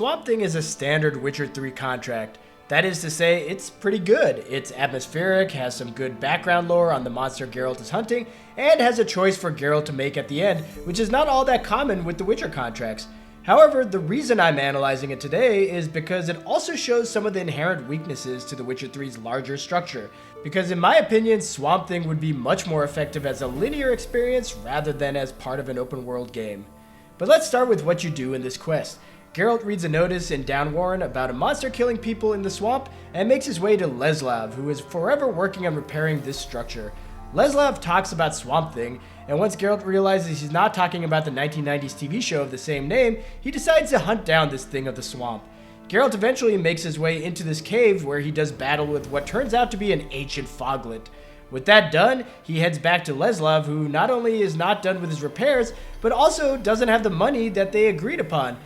Swamp Thing is a standard Witcher 3 contract. That is to say, it's pretty good. It's atmospheric, has some good background lore on the monster Geralt is hunting, and has a choice for Geralt to make at the end, which is not all that common with the Witcher contracts. However, the reason I'm analyzing it today is because it also shows some of the inherent weaknesses to The Witcher 3's larger structure. Because in my opinion, Swamp Thing would be much more effective as a linear experience rather than as part of an open world game. But let's start with what you do in this quest. Geralt reads a notice in Downwarren about a monster killing people in the swamp and makes his way to Leslav, who is forever working on repairing this structure. Leslav talks about Swamp Thing, and once Geralt realizes he's not talking about the 1990s TV show of the same name, he decides to hunt down this thing of the swamp. Geralt eventually makes his way into this cave where he does battle with what turns out to be an ancient foglet. With that done, he heads back to Leslav, who not only is not done with his repairs, but also doesn't have the money that they agreed upon.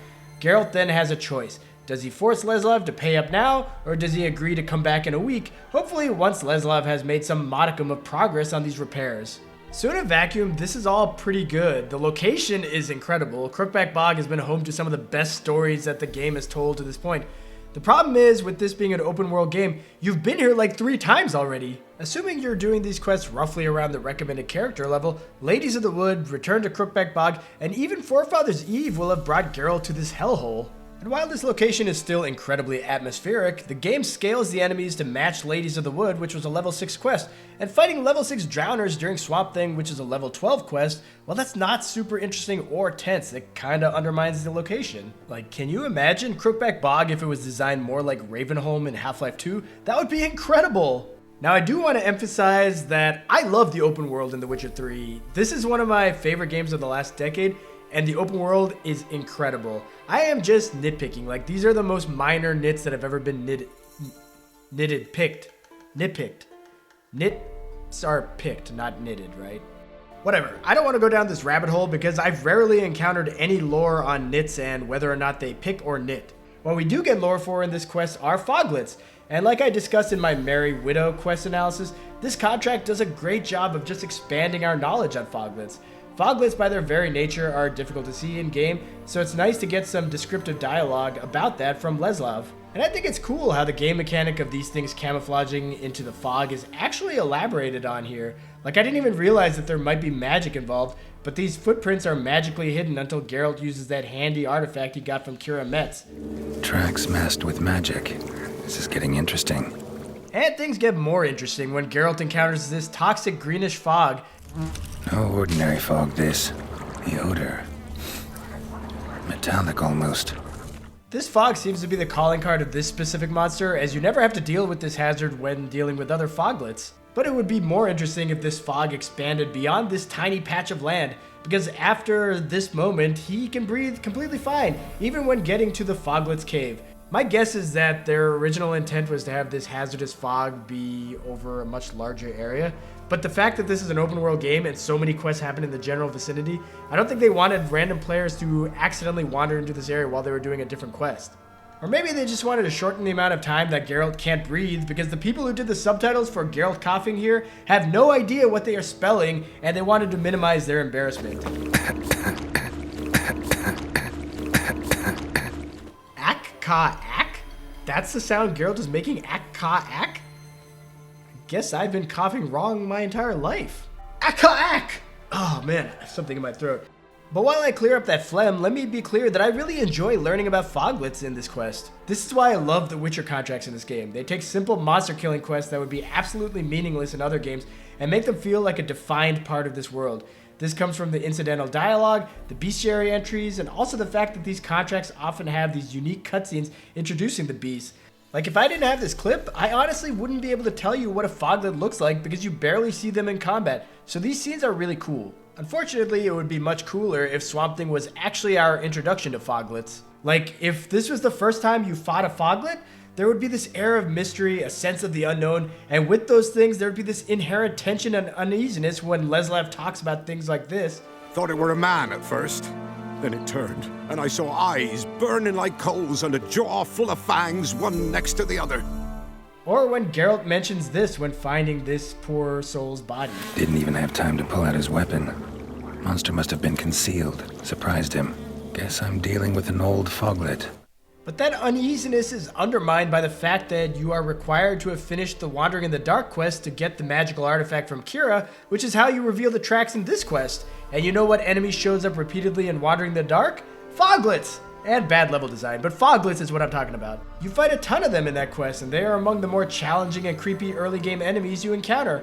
Geralt then has a choice. Does he force Leslav to pay up now, or does he agree to come back in a week, hopefully once Leslav has made some modicum of progress on these repairs? So in a vacuum, this is all pretty good. The location is incredible. Crookback Bog has been home to some of the best stories that the game has told to this point. The problem is, with this being an open world game, you've been here like 3 times already. Assuming you're doing these quests roughly around the recommended character level, Ladies of the Wood, Return to Crookback Bog, and even Forefathers Eve will have brought Geralt to this hellhole. And while this location is still incredibly atmospheric, the game scales the enemies to match Ladies of the Wood, which was a level 6 quest, and fighting level 6 drowners during Swamp Thing, which is a level 12 quest, well, that's not super interesting or tense. It kinda undermines the location. Like, can you imagine Crookback Bog if it was designed more like Ravenholm in Half-Life 2? That would be incredible! Now, I do want to emphasize that I love the open world in The Witcher 3. This is one of my favorite games of the last decade, and the open world is incredible. I am just nitpicking. Like, these are the most minor nits that have ever been nitpicked. Nits are picked, not knitted, right? Whatever. I don't want to go down this rabbit hole because I've rarely encountered any lore on nits and whether or not they pick or knit. What we do get lore for in this quest are foglets. And like I discussed in my Merry Widow quest analysis, this contract does a great job of just expanding our knowledge on foglets. Foglets, by their very nature, are difficult to see in-game, so it's nice to get some descriptive dialogue about that from Leslav. And I think it's cool how the game mechanic of these things camouflaging into the fog is actually elaborated on here. Like, I didn't even realize that there might be magic involved, but these footprints are magically hidden until Geralt uses that handy artifact he got from Kira Metz. Tracks masked with magic. This is getting interesting. And things get more interesting when Geralt encounters this toxic greenish fog. No ordinary fog, this. The odor. Metallic almost. This fog seems to be the calling card of this specific monster, as you never have to deal with this hazard when dealing with other foglets. But it would be more interesting if this fog expanded beyond this tiny patch of land, because after this moment, he can breathe completely fine, even when getting to the foglet's cave. My guess is that their original intent was to have this hazardous fog be over a much larger area, but the fact that this is an open world game and so many quests happen in the general vicinity, I don't think they wanted random players to accidentally wander into this area while they were doing a different quest. Or maybe they just wanted to shorten the amount of time that Geralt can't breathe, because the people who did the subtitles for Geralt coughing here have no idea what they are spelling, and they wanted to minimize their embarrassment. Ak-ka-ak? That's the sound Geralt is making, ak-ka-ak? I guess I've been coughing wrong my entire life. Ak-ka-ak! Oh man, I have something in my throat. But while I clear up that phlegm, let me be clear that I really enjoy learning about foglets in this quest. This is why I love the Witcher contracts in this game. They take simple monster killing quests that would be absolutely meaningless in other games and make them feel like a defined part of this world. This comes from the incidental dialogue, the bestiary entries, and also the fact that these contracts often have these unique cutscenes introducing the beasts. Like, if I didn't have this clip, I honestly wouldn't be able to tell you what a foglet looks like because you barely see them in combat, so these scenes are really cool. Unfortunately, it would be much cooler if Swamp Thing was actually our introduction to foglets. Like, if this was the first time you fought a foglet, there would be this air of mystery, a sense of the unknown, and with those things, there would be this inherent tension and uneasiness when Leslav talks about things like this. Thought it were a man at first. Then it turned, and I saw eyes burning like coals and a jaw full of fangs, one next to the other. Or when Geralt mentions this when finding this poor soul's body. Didn't even have time to pull out his weapon. Monster must have been concealed. Surprised him. Guess I'm dealing with an old foglet. But that uneasiness is undermined by the fact that you are required to have finished the Wandering in the Dark quest to get the magical artifact from Kira, which is how you reveal the tracks in this quest. And you know what enemy shows up repeatedly in Wandering in the Dark? Foglets! And bad level design, but Foglets is what I'm talking about. You fight a ton of them in that quest, and they are among the more challenging and creepy early game enemies you encounter.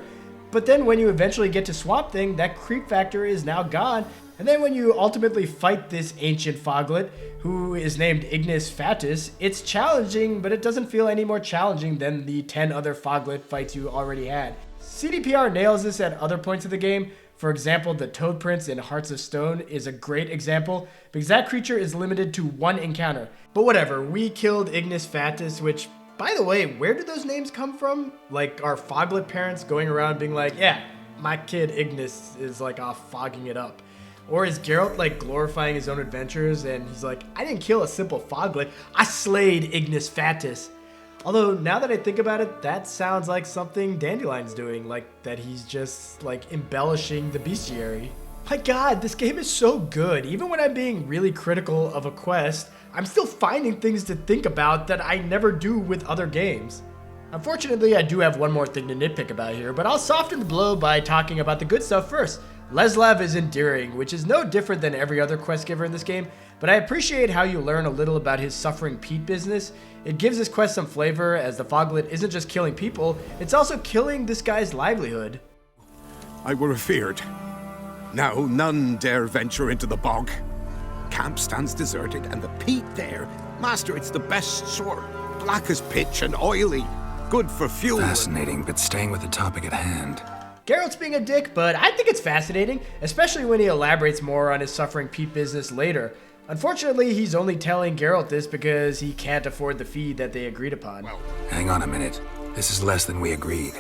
But then when you eventually get to Swamp Thing, that creep factor is now gone, and then when you ultimately fight this ancient Foglet, who is named Ignis Fatus, it's challenging, but it doesn't feel any more challenging than the 10 other Foglet fights you already had. CDPR nails this at other points of the game. For example, the Toad Prince in Hearts of Stone is a great example, because that creature is limited to one encounter. But whatever, we killed Ignis Fatus, which, by the way, where did those names come from? Like, our Foglet parents going around being like, yeah, my kid Ignis is like off fogging it up. Or is Geralt like glorifying his own adventures and he's like, I didn't kill a simple Foglet, I slayed Ignis Fatus. Although now that I think about it, that sounds like something Dandelion's doing, like that he's just like embellishing the bestiary. My god, this game is so good. Even when I'm being really critical of a quest, I'm still finding things to think about that I never do with other games. Unfortunately, I do have one more thing to nitpick about here, but I'll soften the blow by talking about the good stuff first. Leslav is endearing, which is no different than every other quest giver in this game, but I appreciate how you learn a little about his suffering Pete business. It gives this quest some flavor, as the Foglet isn't just killing people, it's also killing this guy's livelihood. I were afeard. Now none dare venture into the bog. Camp stands deserted, and the peat there, master, it's the best sort. Black as pitch and oily. Good for fuel. Fascinating, but staying with the topic at hand. Geralt's being a dick, but I think it's fascinating, especially when he elaborates more on his suffering Pete business later. Unfortunately, he's only telling Geralt this because he can't afford the fee that they agreed upon. Well, Hang on a minute. This is less than we agreed.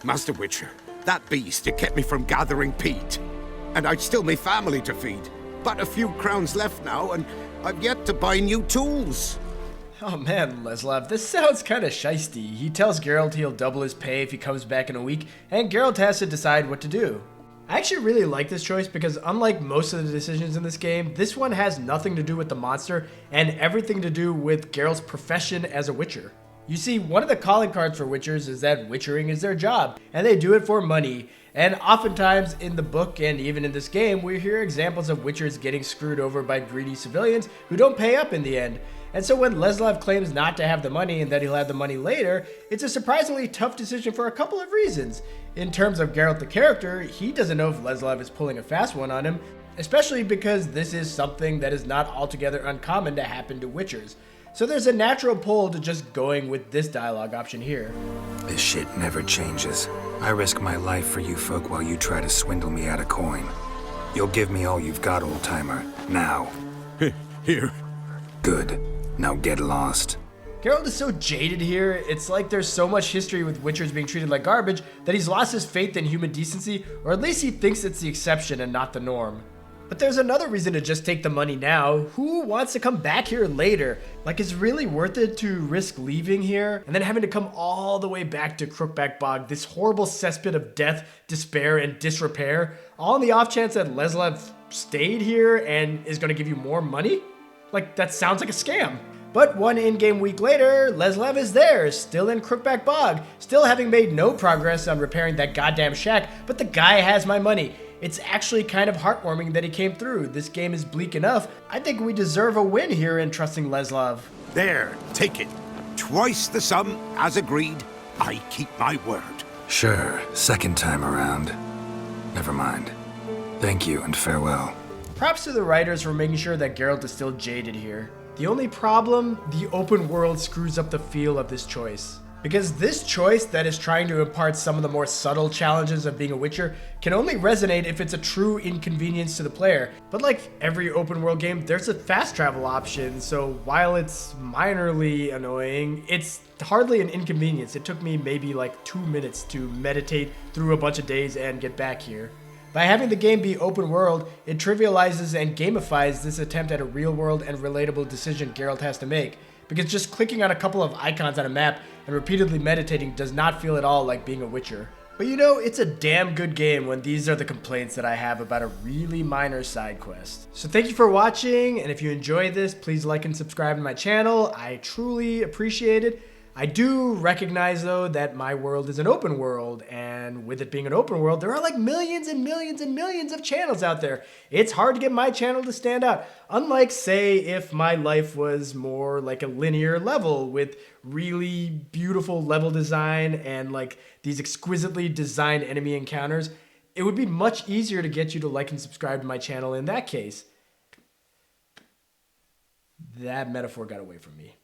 Master Witcher, that beast, it kept me from gathering peat. And I'd still me family to feed. But a few crowns left now, and I've yet to buy new tools. Oh man, Leslav, this sounds kinda shisty. He tells Geralt he'll double his pay if he comes back in a week, and Geralt has to decide what to do. I actually really like this choice because unlike most of the decisions in this game, this one has nothing to do with the monster and everything to do with Geralt's profession as a Witcher. You see, one of the calling cards for Witchers is that Witchering is their job, and they do it for money. And oftentimes in the book and even in this game, we hear examples of Witchers getting screwed over by greedy civilians who don't pay up in the end. And so when Leslav claims not to have the money and that he'll have the money later, it's a surprisingly tough decision for a couple of reasons. In terms of Geralt the character, he doesn't know if Leslav is pulling a fast one on him, especially because this is something that is not altogether uncommon to happen to Witchers. So there's a natural pull to just going with this dialogue option here. This shit never changes. I risk my life for you folk while you try to swindle me out of coin. You'll give me all you've got, old-timer. Now. Here. Good. Now get lost. Geralt is so jaded here, it's like there's so much history with Witchers being treated like garbage that he's lost his faith in human decency, or at least he thinks it's the exception and not the norm. But there's another reason to just take the money now. Who wants to come back here later? Like, it's really worth it to risk leaving here and then having to come all the way back to Crookback Bog, this horrible cesspit of death, despair, and disrepair, all on the off chance that Leslav stayed here and is going to give you more money? Like, that sounds like a scam. But one in-game week later, Leslav is there, still in Crookback Bog, still having made no progress on repairing that goddamn shack, but the guy has my money. It's actually kind of heartwarming that he came through. This game is bleak enough. I think we deserve a win here in trusting Leslav. There, take it. Twice the sum, as agreed. I keep my word. Sure, second time around. Never mind. Thank you and farewell. Props to the writers for making sure that Geralt is still jaded here. The only problem, the open world screws up the feel of this choice. Because this choice that is trying to impart some of the more subtle challenges of being a Witcher can only resonate if it's a true inconvenience to the player. But like every open world game, there's a fast travel option, so while it's minorly annoying, it's hardly an inconvenience. It took me maybe like 2 minutes to meditate through a bunch of days and get back here. By having the game be open world, it trivializes and gamifies this attempt at a real world and relatable decision Geralt has to make. Because just clicking on a couple of icons on a map and repeatedly meditating does not feel at all like being a Witcher. But you know, it's a damn good game when these are the complaints that I have about a really minor side quest. So thank you for watching, and if you enjoyed this, please like and subscribe to my channel. I truly appreciate it. I do recognize though that my world is an open world, and with it being an open world, there are like millions and millions and millions of channels out there. It's hard to get my channel to stand out. Unlike, say, if my life was more like a linear level with really beautiful level design and like these exquisitely designed enemy encounters, it would be much easier to get you to like and subscribe to my channel in that case. That metaphor got away from me.